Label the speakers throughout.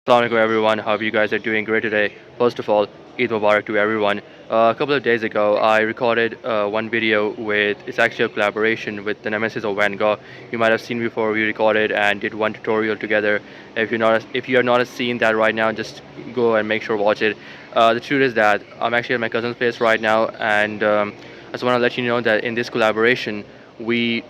Speaker 1: Assalamu alaikum everyone. Hope you guys are doing great today. First of all, Eid Mubarak to everyone. A couple of days ago, I recorded one video with, it's actually a collaboration with the Nemesis of Van Gogh. You might have seen before. We recorded and did one tutorial together. If you are not seen that right now, just go and make sure watch it. The truth is that I'm actually at my cousin's place right now, and I just want to let you know that in this collaboration, we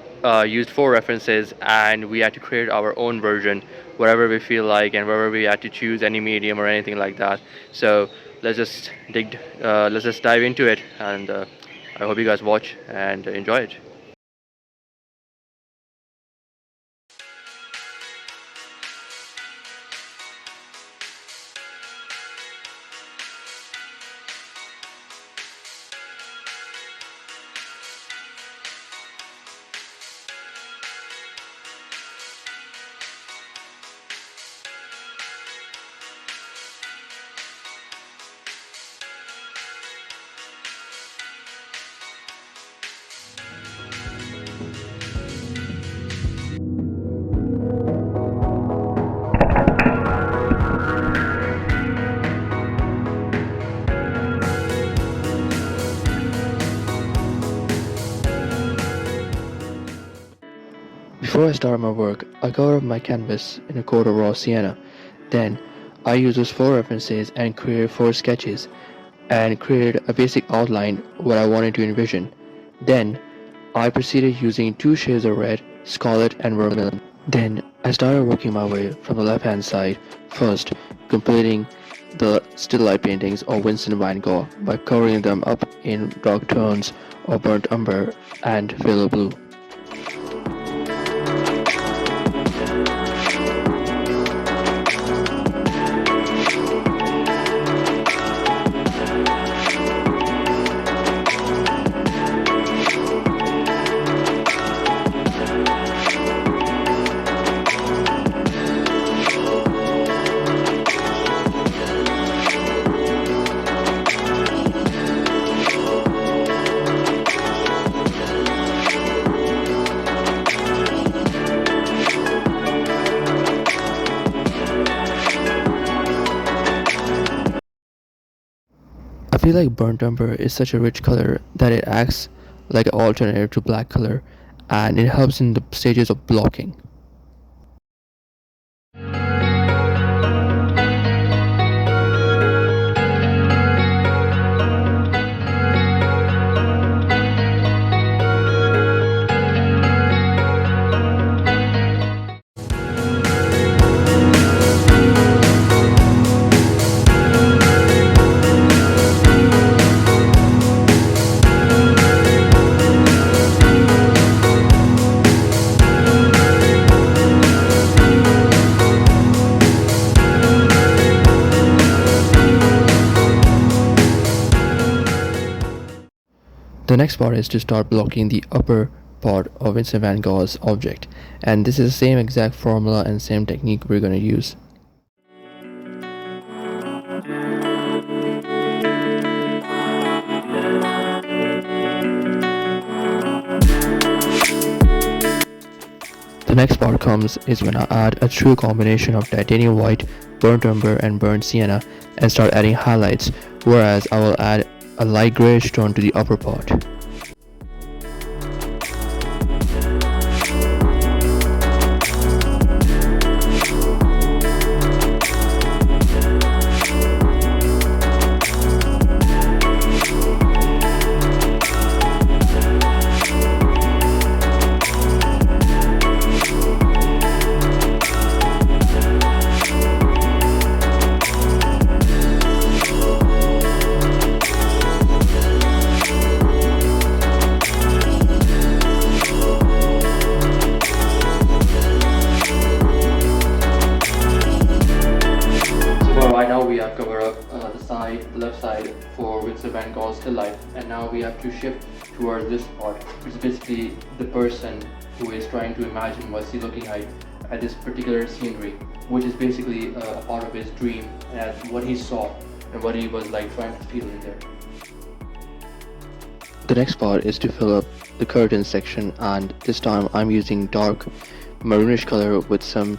Speaker 1: used four references and we had to create our own version whatever we feel like and wherever we had to choose any medium or anything like that. So let's just dive into it, and I hope you guys watch and enjoy it. Before I start my work, I cover up my canvas in a coat of raw sienna. Then I use those four references and create four sketches and created a basic outline what I wanted to envision. Then I proceeded using two shades of red, scarlet and vermilion. Then I started working my way from the left hand side, first completing the still life paintings of Vincent van Gogh by covering them up in dark tones of burnt umber and phthalo blue. I feel like burnt umber is such a rich color that it acts like an alternative to black color, and it helps in the stages of blocking. The next part is to start blocking the upper part of Vincent van Gogh's object, and this is the same exact formula and same technique we're going to use. The next part comes is when I add a true combination of titanium white, burnt umber and burnt sienna and start adding highlights, whereas I will add a light grayish tone to the upper part. Right now we have covered up the left side for Vincent van Gogh's still life, and now we have to shift towards this part, which is basically the person who is trying to imagine what's he looking at this particular scenery, which is basically a part of his dream and what he saw and what he was like trying to feel in there. The next part is to fill up the curtain section, and this time I'm using dark maroonish color with some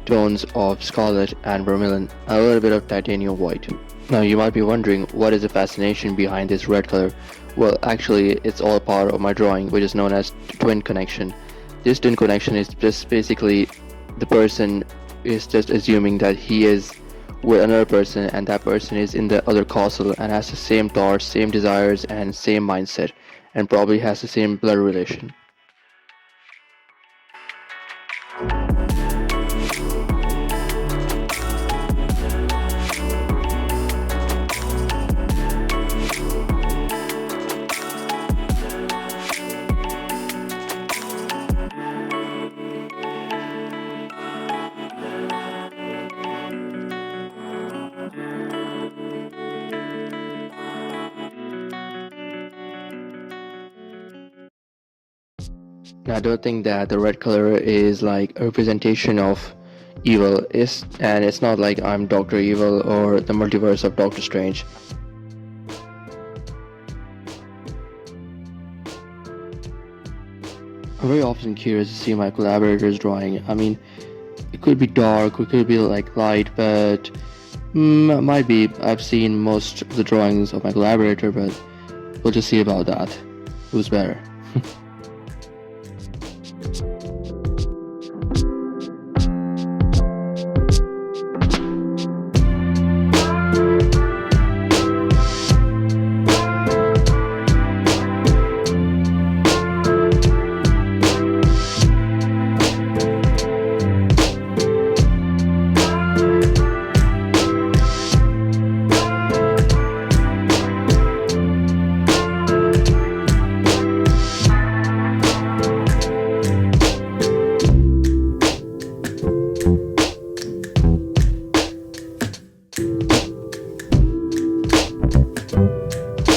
Speaker 1: tones of scarlet and vermilion, and a little bit of titanium white. Now you might be wondering what is the fascination behind this red color. Well, actually it's all part of my drawing, which is known as twin connection. This twin connection is just basically the person is just assuming that he is with another person and that person is in the other castle and has the same thoughts, same desires and same mindset, and probably has the same blood relation. Now, I don't think that the red color is like a representation of evil, is, and it's not like I'm Doctor Evil or the multiverse of Doctor Strange. I'm very often curious to see my collaborators drawing. I mean, it could be dark, it could be like light, but might be. I've seen most of the drawings of my collaborator, but we'll just see about that. Who's better?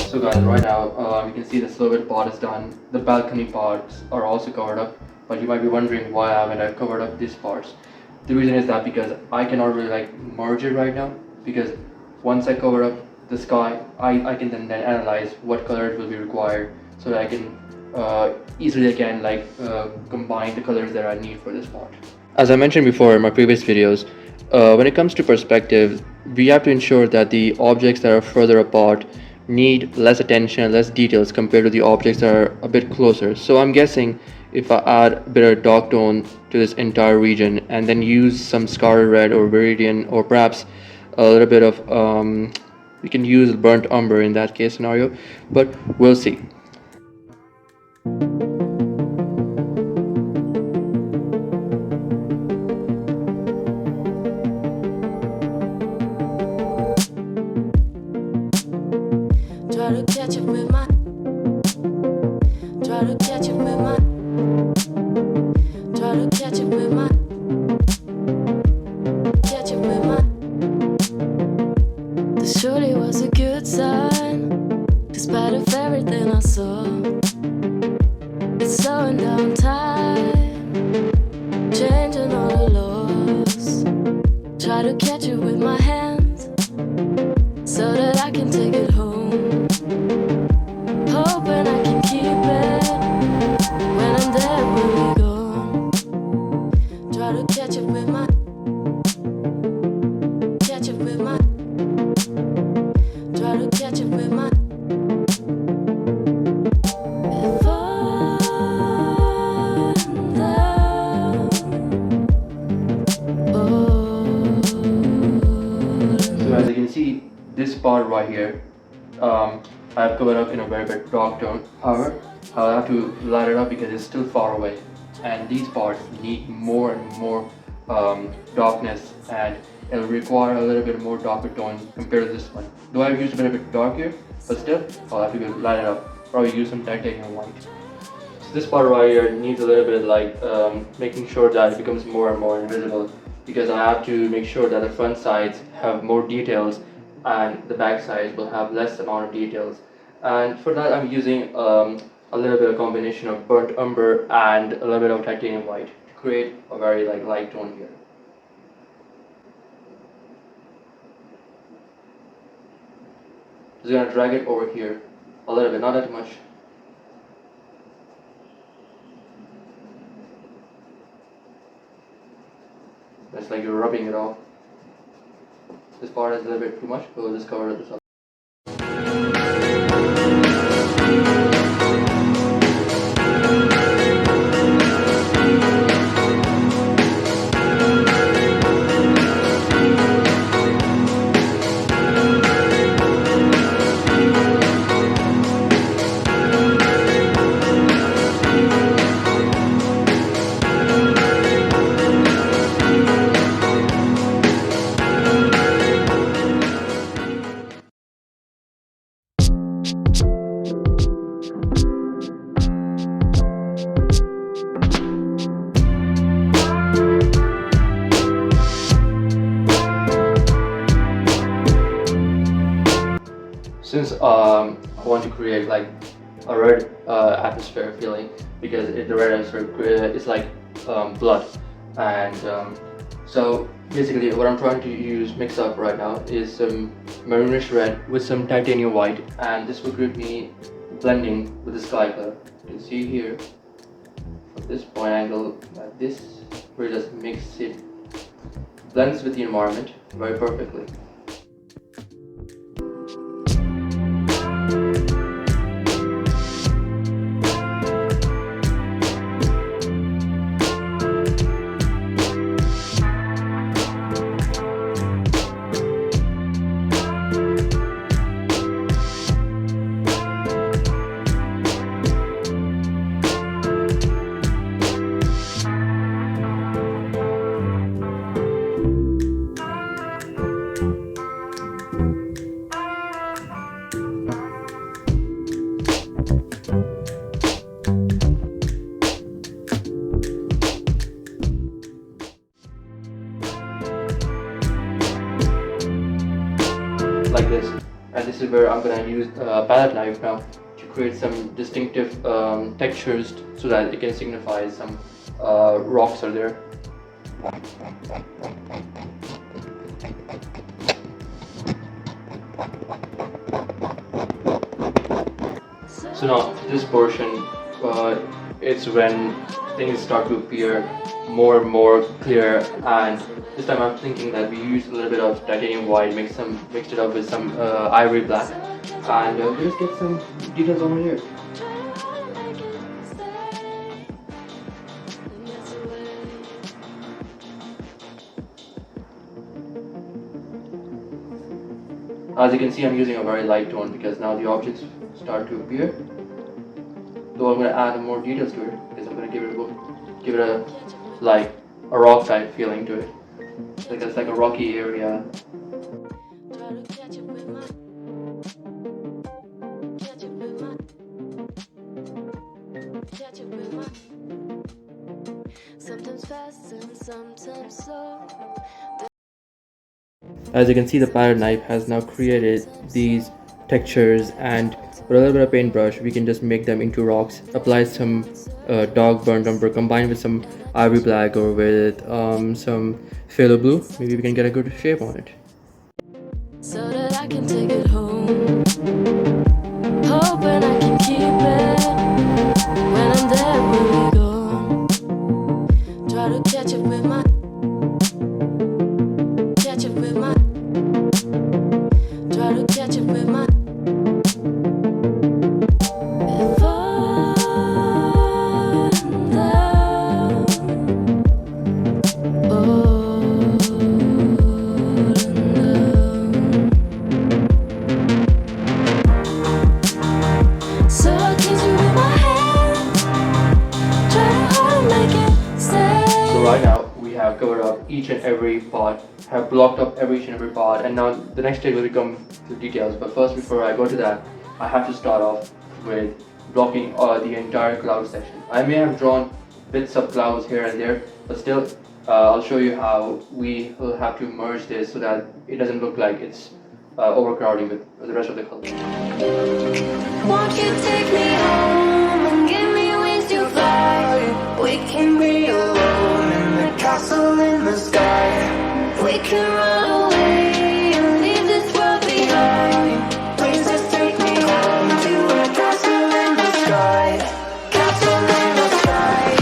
Speaker 1: So guys, right now you can see the silhouette part is done. The balcony parts are also covered up, but you might be wondering why haven't I covered up these parts. The reason is that because I cannot really like merge it right now, because once I cover up the sky, I can then analyze what colors will be required so that I can easily again combine the colors that I need for this part. As I mentioned before in my previous videos, when it comes to perspective, we have to ensure that the objects that are further apart need less attention, less details compared to the objects that are a bit closer. So I'm guessing if I add a bit of dark tone to this entire region and then use some scarlet red or viridian or perhaps a little bit of we can use burnt umber in that case scenario, but we'll see.
Speaker 2: Try to catch it with my, try to catch it with my, try to catch it with my, catch it with my. This surely was a good sign, despite of everything I saw. It's slowing down time, changing all the laws. Try to catch it with my hands, so that I can take it home. Hoping I can keep it when I'm dead, when we're gone. Try to catch it with my, catch it with my, try to catch it with my. If I'm down, oh.
Speaker 1: So as you can see, this part right here, I have covered up in a very bit dark tone. However, I'll have to light it up because it's still far away, and these parts need more and more darkness, and it'll require a little bit more darker tone compared to this one. Though I've used a bit of it dark here, but still, I'll have to light it up. Probably use some titanium white. So this part right here needs a little bit making sure that it becomes more and more invisible, because I have to make sure that the front sides have more details and the back sides will have less amount of details. And for that I'm using a little bit of combination of burnt umber and a little bit of titanium white to create a very light tone here. Just gonna drag it over here a little bit, not that much. Just like rubbing it off. This part is a little bit too much, so we'll just cover this up. Since I want to create like a red atmosphere feeling, because the red atmosphere is like blood, and so basically what I'm trying to mix up right now is some maroonish red with some titanium white, and this will give me blending with the sky color. You can see here from this point angle that this really just mix it, blends with the environment very perfectly. Like this, and this is where I'm gonna use a palette knife now to create some distinctive textures so that it can signify some rocks are there. So now this portion, it's when things start to appear more and more clear, and this time I'm thinking that we use a little bit of titanium white, mixed it up with some ivory black, and just get some details over here. As you can see, I'm using a very light tone because now the objects start to appear. Though I'm going to add more details to it because I'm going to give it a like a rock type feeling to it. Like it's like a rocky area.
Speaker 2: Sometimes fast and sometimes slow.
Speaker 1: As you can see, the palette knife has now created these textures, and with a little bit of paintbrush we can just make them into rocks, apply some dark burnt umber combined with some ivory black or with some phthalo blue. Maybe we can get a good shape on it.
Speaker 2: So that I can take it home, hoping I can keep it when I'm there, when we go. Try to catch it with my try to catch it with my
Speaker 1: right now we have covered up each and every part, have blocked up each and every part, and now the next stage will become the details. But first, before I go to that, I have to start off with blocking the entire cloud section. I may have drawn bits of clouds here and there, but still I'll show you how we will have to merge this so that it doesn't look like it's overcrowding with the rest of the colors.
Speaker 2: Won't you take me home and give me wings to fly? We can be alone in the castle in the sky. We can run away and leave this world behind. Please just take me home to a castle in the sky. Castle in the sky.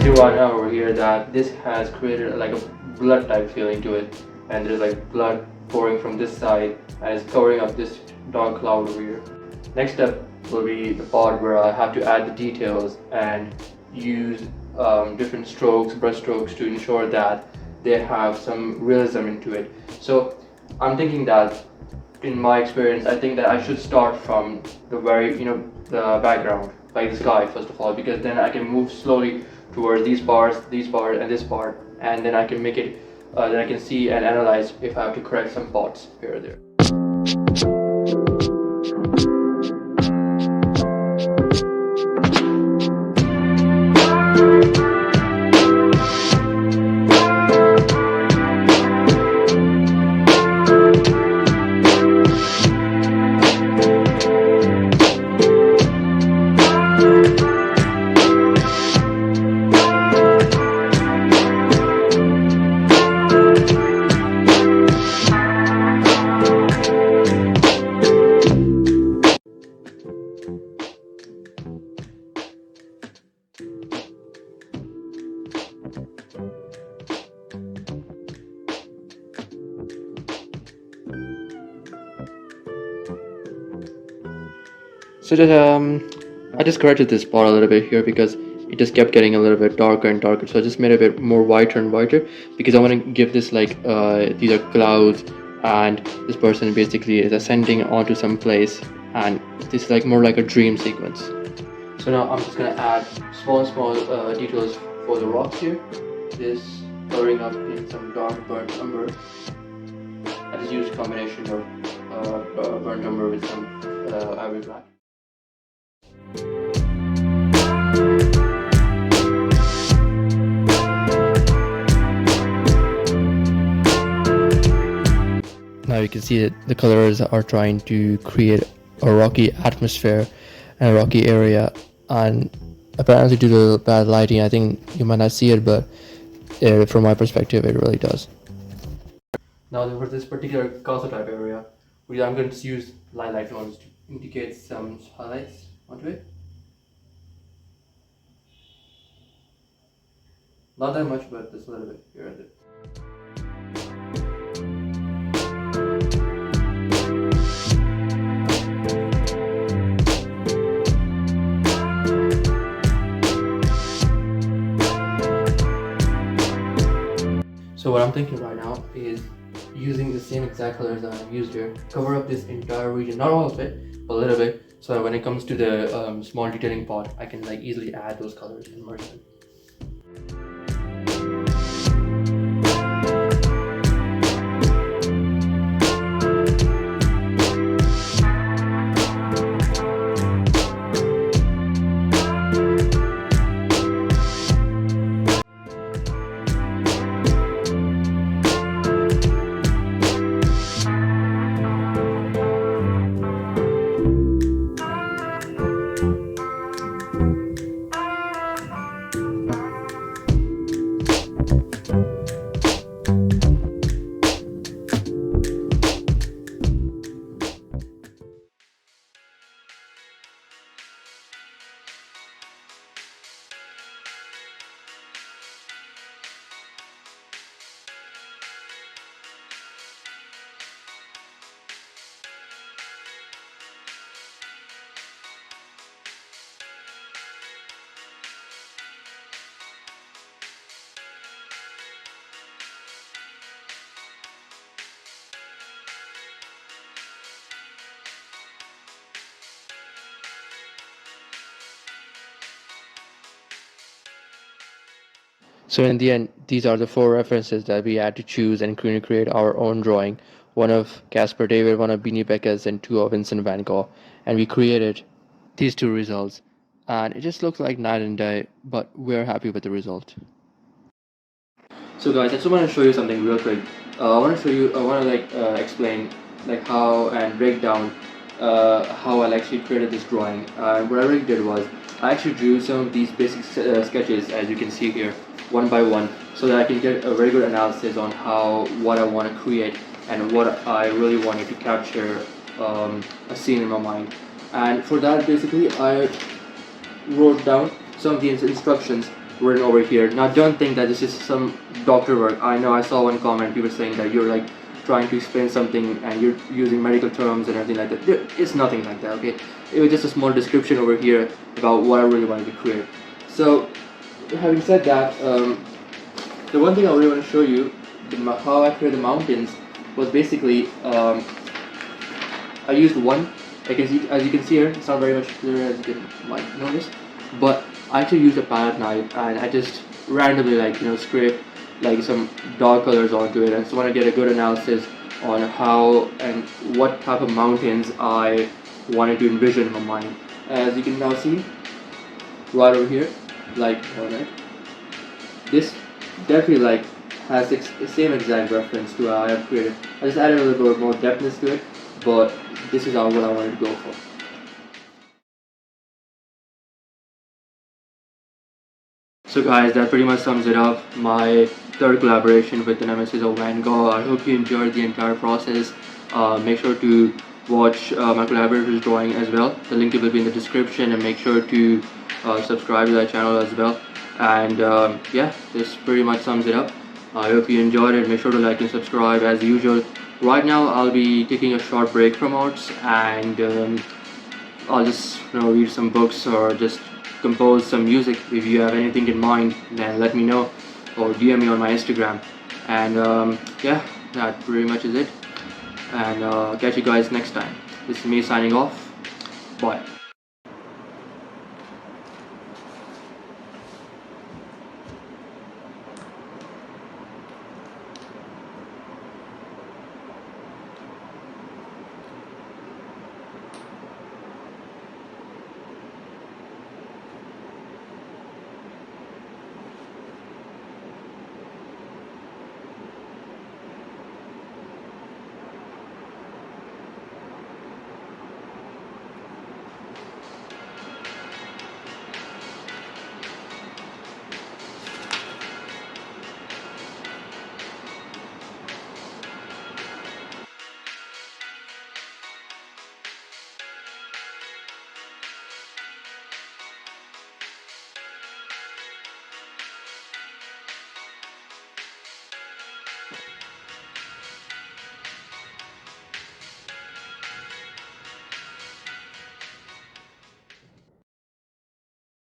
Speaker 1: see right now over here that this has created like a blood type feeling to it, and there's like blood pouring from this side and it's covering up this dark cloud over here. Next step will be the part where I have to add the details and use different strokes, brush strokes, to ensure that they have some realism into it. So I'm thinking that, in my experience, I think that I should start from the the background, like the sky first of all, because then I can move slowly towards these parts, and this part, and then I can make it, then I can see and analyze if I have to correct some parts here or there. So I just corrected this part a little bit here because it just kept getting a little bit darker and darker. So I just made it a bit more whiter and whiter because I want to give this like these are clouds, and this person basically is ascending onto some place, and this is like more like a dream sequence. So now I'm just gonna add small details for the rocks here. This coloring up in some dark burnt umber. I just used a combination of burnt umber with some ivory black. Now you can see that the colors are trying to create a rocky atmosphere and a rocky area, and apparently due to bad lighting, I think you might not see it, but from my perspective it really does. Now for this particular castle type area, I'm going to use light tones to indicate some highlights onto it. Not that much, but just a little bit here and there. So what I'm thinking right now is using the same exact colors that I've used here, cover up this entire region, not all of it, but a little bit, so that when it comes to the small detailing part, I can like easily add those colors and merge them. So in the end, these are the 4 references that we had to choose and create our own drawing. One of Caspar David, one of Beanie Beckers, and 2 of Vincent van Gogh. And we created these 2 results. And it just looks like night and day, but we're happy with the result. So guys, I just want to show you something real quick. I want to explain like how and break down how I actually created this drawing. What I really did was I actually drew some of these basic sketches, as you can see here, one by one, so that I can get a very good analysis on what I want to create and what I really wanted to capture a scene in my mind. And for that, basically, I wrote down some of these instructions written over here. Now don't think that this is some doctor work. I know I saw one comment, people saying that you're like trying to explain something and you're using medical terms and everything like that. It's nothing like that, okay? It was just a small description over here about what I really wanted to create. So having said that, the one thing I really want to show you, how I created the mountains, was basically I used one. As you can see here, it's not very much clear as you can might notice, but I actually used a palette knife and I just randomly scrape like some dark colors onto it, and just want to get a good analysis on how and what type of mountains I wanted to envision in my mind. As you can now see right over here, like alright, this definitely like has the same exact reference to how I have created. I just added a little bit more depthness to it, but this is what I wanted to go for. So guys, that pretty much sums it up. My third collaboration with the Nemesis of Van Gogh. I hope you enjoyed the entire process. Make sure to watch my collaborator's drawing as well. The link will be in the description, and make sure to subscribe to that channel as well. And yeah, this pretty much sums it up. I hope you enjoyed it. Make sure to like and subscribe as usual. Right now I'll be taking a short break from arts, and I'll just read some books or just compose some music. If you have anything in mind, then let me know or DM me on my Instagram. And yeah, that pretty much is it. And catch you guys next time. This is me signing off. Bye.